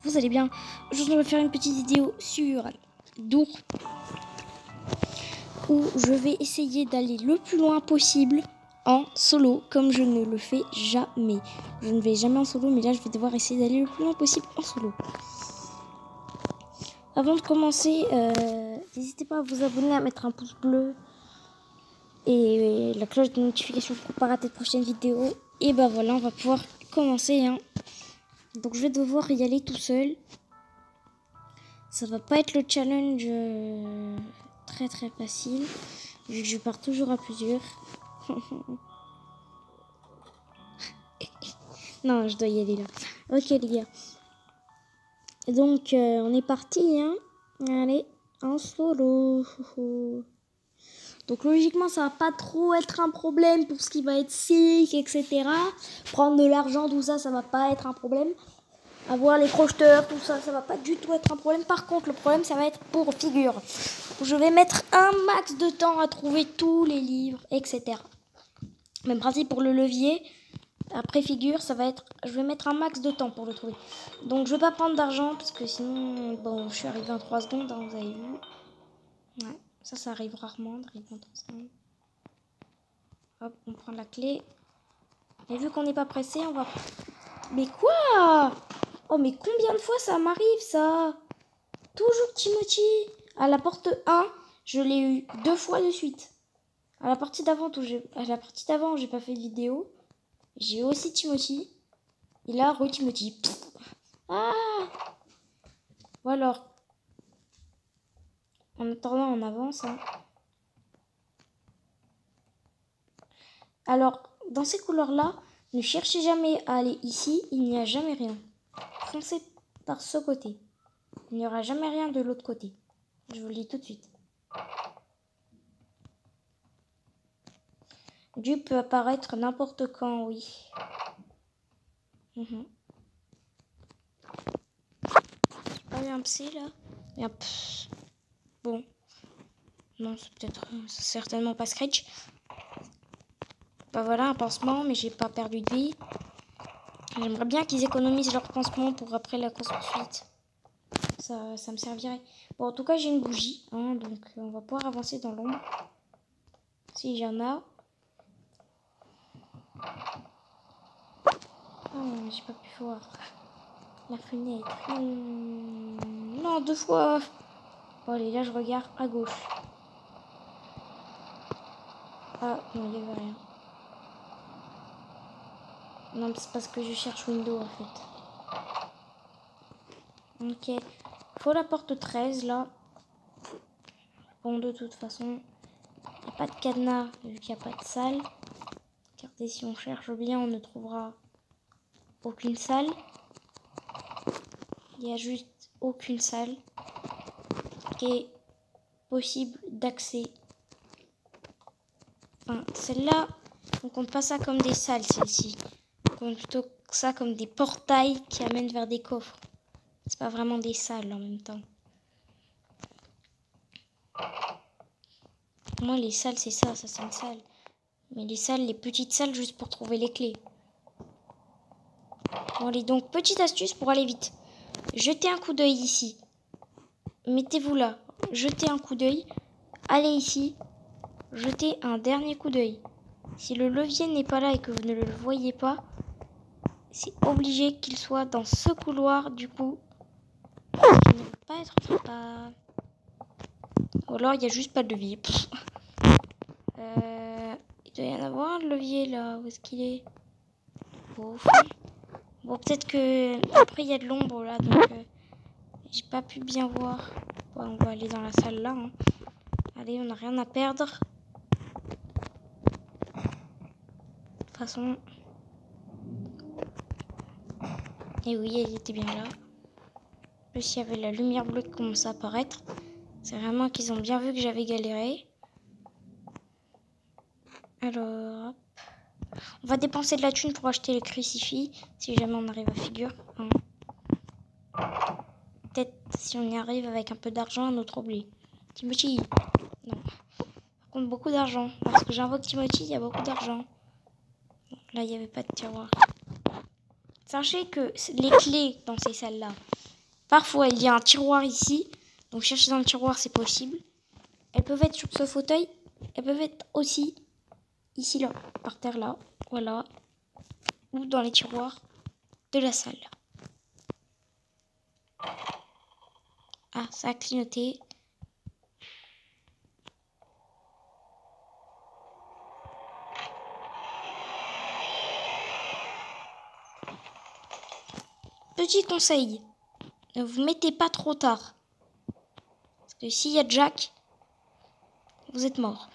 vous allez bien. Aujourd'hui on va faire une petite vidéo sur Dour où je vais essayer d'aller le plus loin possible en solo, comme je ne le fais jamais. Je ne vais jamais en solo, mais là je vais devoir essayer d'aller le plus loin possible en solo. Avant de commencer, n'hésitez pas à vous abonner, à mettre un pouce bleu et la cloche de notification pour ne pas rater de prochaines vidéos. Et bah voilà, on va pouvoir commencer, hein. Donc je vais devoir y aller tout seul. Ça va pas être le challenge très facile, vu que je pars toujours à plusieurs. Non, je dois y aller là. Ok les gars. Donc on est parti, hein. Allez, en solo. Donc logiquement ça va pas trop être un problème pour ce qui va être sick, etc. Prendre de l'argent, tout ça, ça va pas être un problème. Avoir les crocheteurs, tout ça, ça va pas du tout être un problème. Par contre, le problème, ça va être pour figure. Je vais mettre un max de temps à trouver tous les livres, etc. Même principe pour le levier. Après figure, ça va être... Je vais mettre un max de temps pour le trouver. Donc, je vais pas prendre d'argent, parce que sinon... Bon, je suis arrivée en 3 secondes, hein, vous avez vu. Ouais, ça arrive rarement d'arriver en 3 secondes. Hop, on prend la clé. Et vu qu'on n'est pas pressé, on va... Mais quoi? Oh, mais combien de fois ça m'arrive, ça? Toujours Timothy. À la porte 1, je l'ai eu 2 fois de suite. À la partie d'avant, j'ai pas fait de vidéo. J'ai aussi Timothy. Et là, re-Timothy. Ah! Ou alors, en attendant, on avance, hein. Alors, dans ces couleurs-là, ne cherchez jamais à aller ici. Il n'y a jamais rien. Foncez par ce côté. Il n'y aura jamais rien de l'autre côté. Je vous le dis tout de suite. Dieu peut apparaître n'importe quand, oui. J'ai pas eu un psy là. Bien, bon. Non, c'est certainement pas Scratch. Bah voilà, un pansement, mais j'ai pas perdu de vie. J'aimerais bien qu'ils économisent leur pansement pour après la course-poursuite. Ça me servirait. Bon, en tout cas, j'ai une bougie, hein, donc on va pouvoir avancer dans l'ombre. S'il y en a. Oh, j'ai pas pu voir. La fenêtre. Non, 2 fois. Bon, allez, là, je regarde à gauche. Ah, non, il n'y avait rien. Non, c'est parce que je cherche Windows, en fait. Ok. Faut la porte 13, là. Bon, de toute façon, il n'y a pas de cadenas, vu qu'il n'y a pas de salle. Regardez, si on cherche bien, on ne trouvera aucune salle. Il n'y a juste aucune salle qui est possible d'accès. Enfin, celle-là, on compte pas ça comme des salles, celle-ci. On compte plutôt ça comme des portails qui amènent vers des coffres. C'est pas vraiment des salles en même temps. Pour moi, les salles, c'est ça c'est une salle. Mais les salles, les petites salles, juste pour trouver les clés. Bon, allez, donc, petite astuce pour aller vite. Jetez un coup d'œil ici. Mettez-vous là. Jetez un coup d'œil. Allez ici. Jetez un dernier coup d'œil. Si le levier n'est pas là et que vous ne le voyez pas, c'est obligé qu'il soit dans ce couloir, du coup. Qui ne peut pas être pas. Ou alors, il n'y a juste pas de levier. Il doit y en avoir un levier là. Où est-ce qu'il est? Bon, peut-être que. Après, il y a de l'ombre là. Donc, j'ai pas pu bien voir. Bon, on va aller dans la salle là. Hein. Allez, on n'a rien à perdre. De toute façon. Et oui, elle était bien là. En plus, il y avait la lumière bleue qui commençait à apparaître. C'est vraiment qu'ils ont bien vu que j'avais galéré. Alors, hop. On va dépenser de la thune pour acheter le crucifix. Si jamais on arrive à figure. Hein. Peut-être si on y arrive avec un peu d'argent, un autre oubli. Timothy. Non. Par contre, beaucoup d'argent. Parce que j'invoque Timothy, il y a beaucoup d'argent. Bon, là, il n'y avait pas de tiroir. Sachez que les clés dans ces salles-là, Parfois, il y a un tiroir ici. Donc, chercher dans le tiroir, c'est possible. Elles peuvent être sur ce fauteuil. Elles peuvent être aussi ici, là, par terre, là. Voilà. Ou dans les tiroirs de la salle. Ah, ça a clignoté. Petit conseil, ne vous mettez pas trop tard. Parce que s'il y a Jack, vous êtes mort.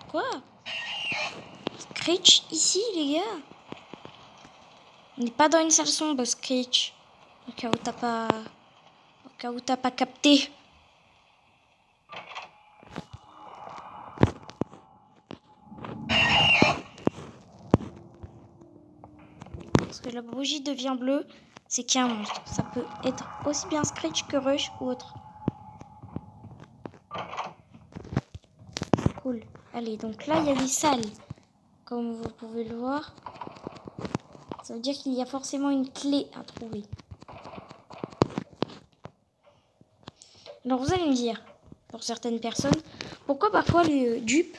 Quoi? Screech ici, les gars? On n'est pas dans une salle sombre, Screech. Au cas où t'as pas capté. Parce que la bougie devient bleue, c'est qu'il y a un monstre. Ça peut être aussi bien Screech que Rush ou autre. Cool. Allez, donc là, il y a des salles. Comme vous pouvez le voir. Ça veut dire qu'il y a forcément une clé à trouver. Alors vous allez me dire, pour certaines personnes, pourquoi parfois le dupe,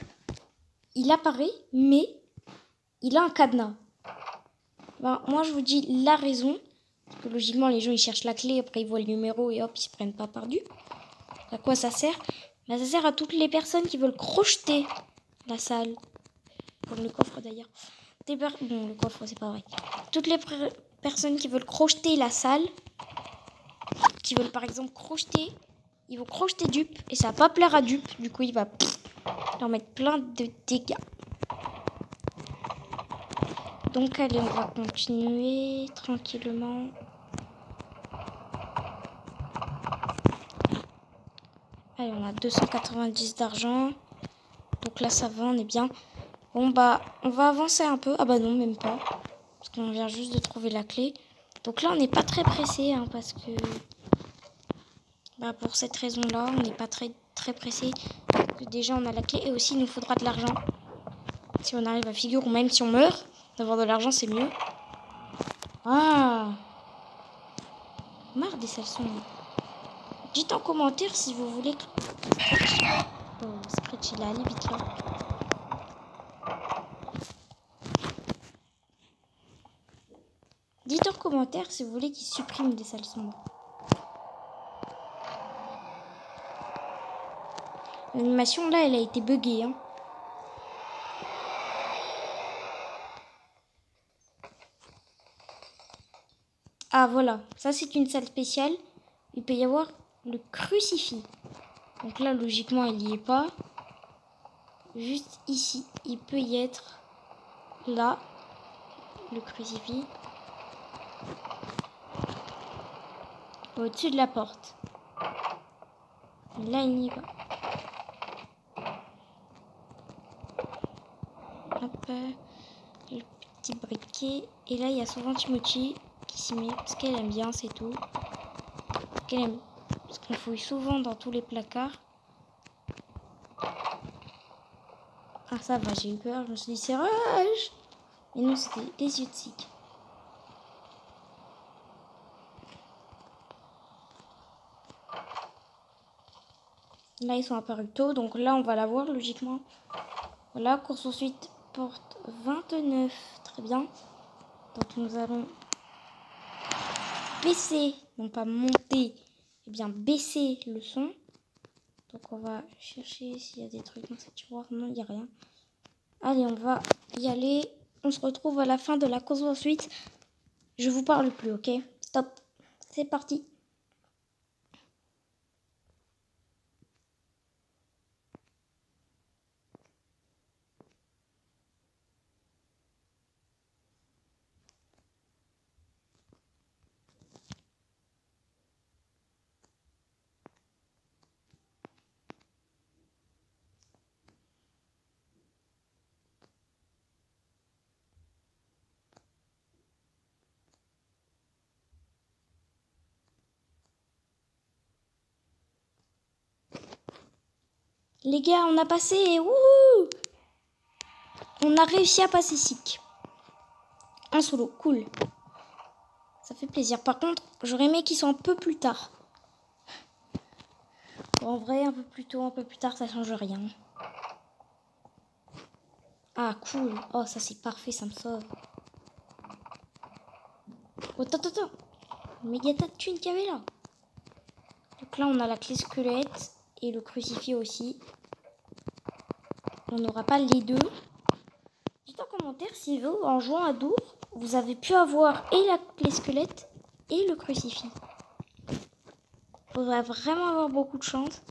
il apparaît, mais il a un cadenas. Ben, moi je vous dis la raison, parce que logiquement les gens ils cherchent la clé, après ils voient le numéro et hop ils se prennent pas par dupe. À quoi ça sert? Ben, ça sert à toutes les personnes qui veulent crocheter la salle. Comme le coffre d'ailleurs. Bon, le coffre c'est pas vrai. Toutes les personnes qui veulent crocheter la salle, qui veulent par exemple crocheter, ils vont crocheter dupe et ça va pas plaire à dupe, du coup il va leur mettre plein de dégâts. Donc allez, on va continuer tranquillement. Allez, on a 290 d'argent. Donc là ça va, on est bien. Bon bah, on va avancer un peu. Ah bah non, même pas. Parce qu'on vient juste de trouver la clé. Donc là on n'est pas très pressé, hein, parce que... Bah, pour cette raison-là, on n'est pas très pressé. Déjà on a la clé et aussi il nous faudra de l'argent. Si on arrive à figure ou même si on meurt, d'avoir de l'argent c'est mieux. Ah, marre des salles sombres. Dites en commentaire si vous voulez que... Oh, Scratch il est allé vite là. Dites en commentaire si vous voulez qu'il supprime des salles sombres. L'animation là elle a été buggée, hein. Ah voilà, ça c'est une salle spéciale. Il peut y avoir le crucifix. Donc là logiquement il n'y est pas. Juste ici, il peut y être là, le crucifix. Au-dessus de la porte. Là il n'y est pas. Hop, le petit briquet. Et là il y a souvent Timothy qui s'y met parce qu'elle aime bien, c'est tout. Qu'elle aime. Parce qu'on fouille souvent dans tous les placards. Ah ça va, j'ai eu peur, je me suis dit c'est Rush. Mais non, c'était des yeux de Sick. Là ils sont apparus tôt, donc là on va la voir logiquement. Voilà, course ensuite, porte 29, très bien. Donc nous allons baisser, non pas monter, eh bien baisser le son. Donc on va chercher s'il y a des trucs dans cette tiroir. Non, il n'y a rien. Allez, on va y aller. On se retrouve à la fin de la course ensuite. Je vous parle plus, ok? Stop. C'est parti. Les gars, on a passé. Wouhou! On a réussi à passer SIC. Un solo, cool. Ça fait plaisir. Par contre, j'aurais aimé qu'ils soient un peu plus tard. En vrai, un peu plus tôt, un peu plus tard, ça change rien. Ah, cool. Oh, ça c'est parfait, ça me sauve. Oh, attends. Méga tas de thunes qu'il y avait là. Donc là, on a la clé squelette et le crucifix aussi. On n'aura pas les deux. Dites en commentaire si vous, en jouant à Dour, vous avez pu avoir et la clé squelette et le crucifix. Il faudrait vraiment avoir beaucoup de chance.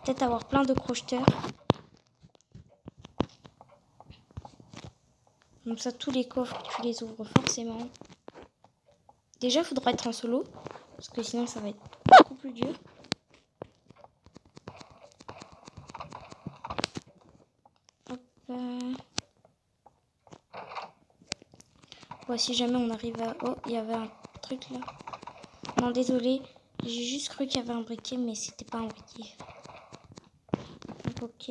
Peut-être avoir plein de crocheteurs. Comme ça, tous les coffres, tu les ouvres forcément. Déjà, il faudra être en solo. Parce que sinon, ça va être beaucoup plus dur. Hop. Ouais, si jamais on arrive à... Oh, il y avait un truc là. Non, désolé. J'ai juste cru qu'il y avait un briquet, mais c'était pas un briquet. Ok.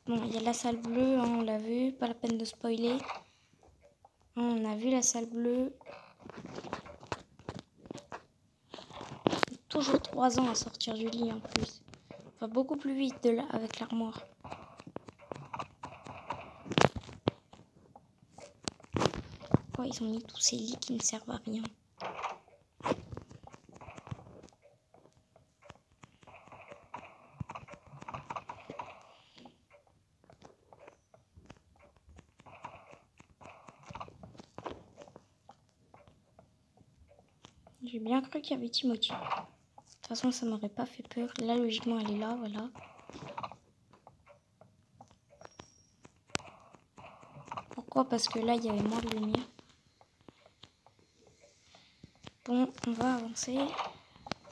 Bon, il y a la salle bleue, hein, on l'a vu. Pas la peine de spoiler. On a vu la salle bleue. Toujours 3 ans à sortir du lit en plus. Enfin, beaucoup plus vite de là avec l'armoire. Pourquoi ils ont mis tous ces lits qui ne servent à rien? J'ai bien cru qu'il y avait Timothy. De toute façon, ça m'aurait pas fait peur. Là, logiquement, elle est là, voilà. Pourquoi? Parce que là, il y avait moins de lumière. Bon, on va avancer.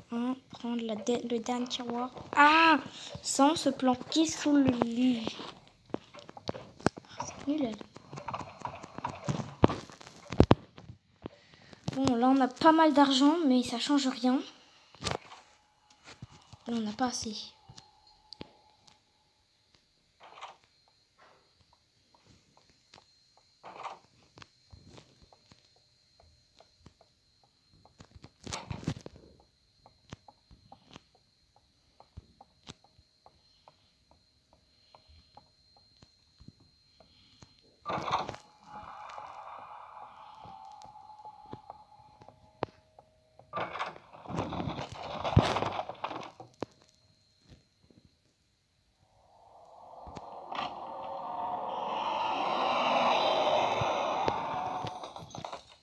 Prendre le dernier tiroir. Ah! Sans se planquer sous le lit. C'est nul, elle. Bon, là, on a pas mal d'argent, mais ça change rien. Là, on n'a pas assez.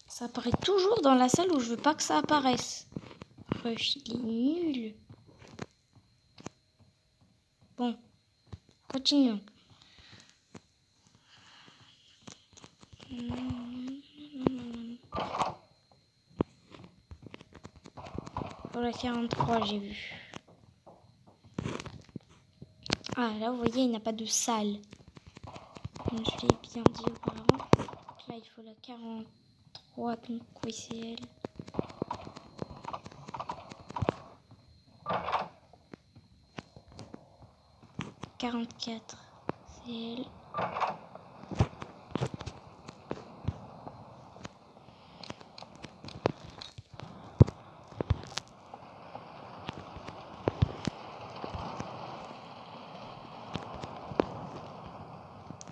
Ça apparaît toujours dans la salle où je veux pas que ça apparaisse. Rush, il est nul. Bon, continuons. Pour la 43, j'ai vu. Ah, là, vous voyez, il n'y a pas de salle. Comme je l'ai bien dit auparavant. Donc là, il faut la 43, donc oui, c'est elle. « 44, c'est elle.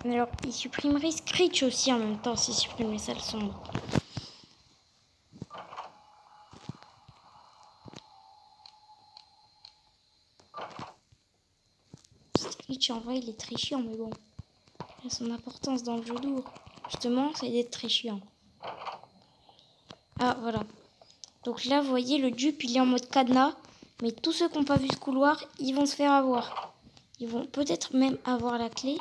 Alors, il supprimerait Screech aussi en même temps s'il supprime les salles sombres. Screech, en vrai, il est très chiant, mais bon. Il a son importance dans le jeu Dour. Justement, c'est d'être très chiant. Ah, voilà. Donc là, vous voyez, le dupe, il est en mode cadenas. Mais tous ceux qui n'ont pas vu ce couloir, ils vont se faire avoir. Ils vont peut-être même avoir la clé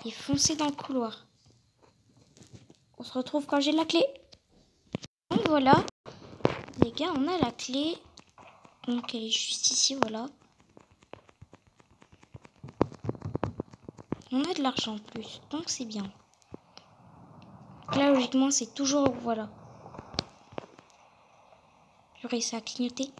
et foncer dans le couloir. On se retrouve quand j'ai la clé. Donc voilà. Les gars, on a la clé. Donc elle est juste ici, voilà. On a de l'argent en plus, donc c'est bien. Donc là, logiquement, c'est toujours... Voilà. J'aurais ça à clignoter.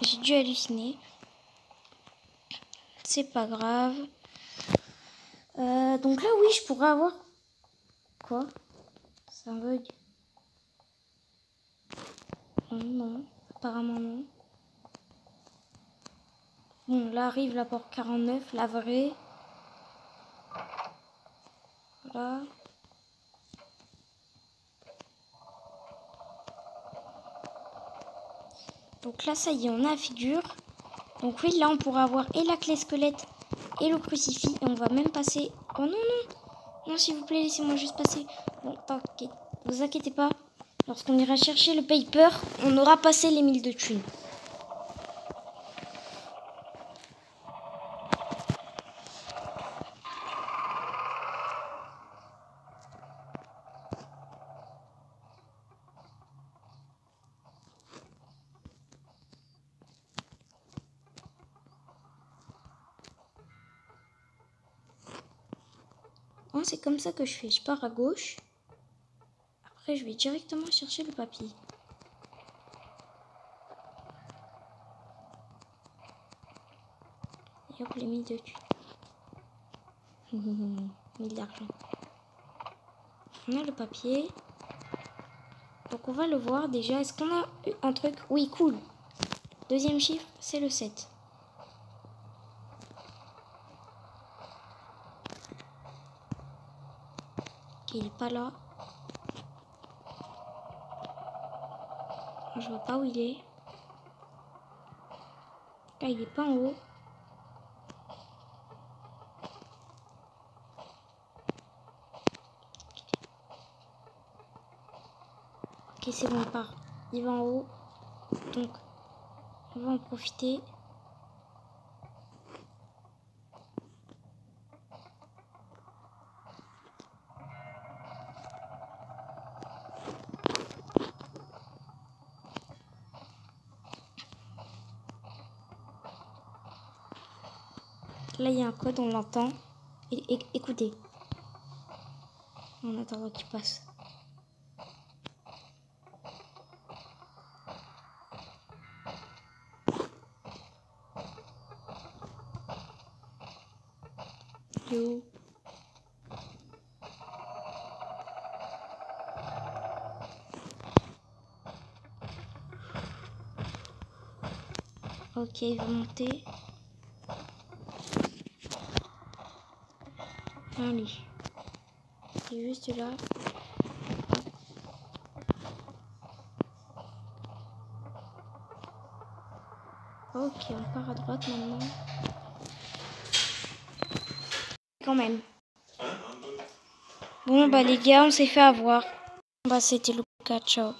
J'ai dû halluciner. C'est pas grave. Donc là, oui, je pourrais avoir... Quoi? C'est un bug. Non, apparemment non. Bon, là arrive la porte 49, la vraie. Voilà. Donc là, ça y est, on a la figure. Donc oui, là, on pourra avoir et la clé squelette et le crucifix. Et on va même passer... Oh non, non. Non, s'il vous plaît, laissez-moi juste passer. Bon, ok. Vous inquiétez pas. Lorsqu'on ira chercher le paper, on aura passé les 1000 de thunes. Hein, c'est comme ça que je fais. Je pars à gauche. Après, je vais directement chercher le papier. Et hop, les 1000 de thunes. 1000 d'argent. On a le papier. Donc on va le voir déjà. Est-ce qu'on a un truc? Oui, cool. Deuxième chiffre, c'est le 7. Ok, il est pas là. Je vois pas où il est. Là, il est pas en haut. Ok, c'est bon, il part. Il va en haut. Donc, on va en profiter. Là, il y a un code, on l'entend. Écoutez. En attendant qu'il passe. Yo. Ok, il va monter. Allez. Il est juste là. Ok, on part à droite maintenant. Quand même. Bon, bah les gars, on s'est fait avoir. Bah c'était Lucas, ciao.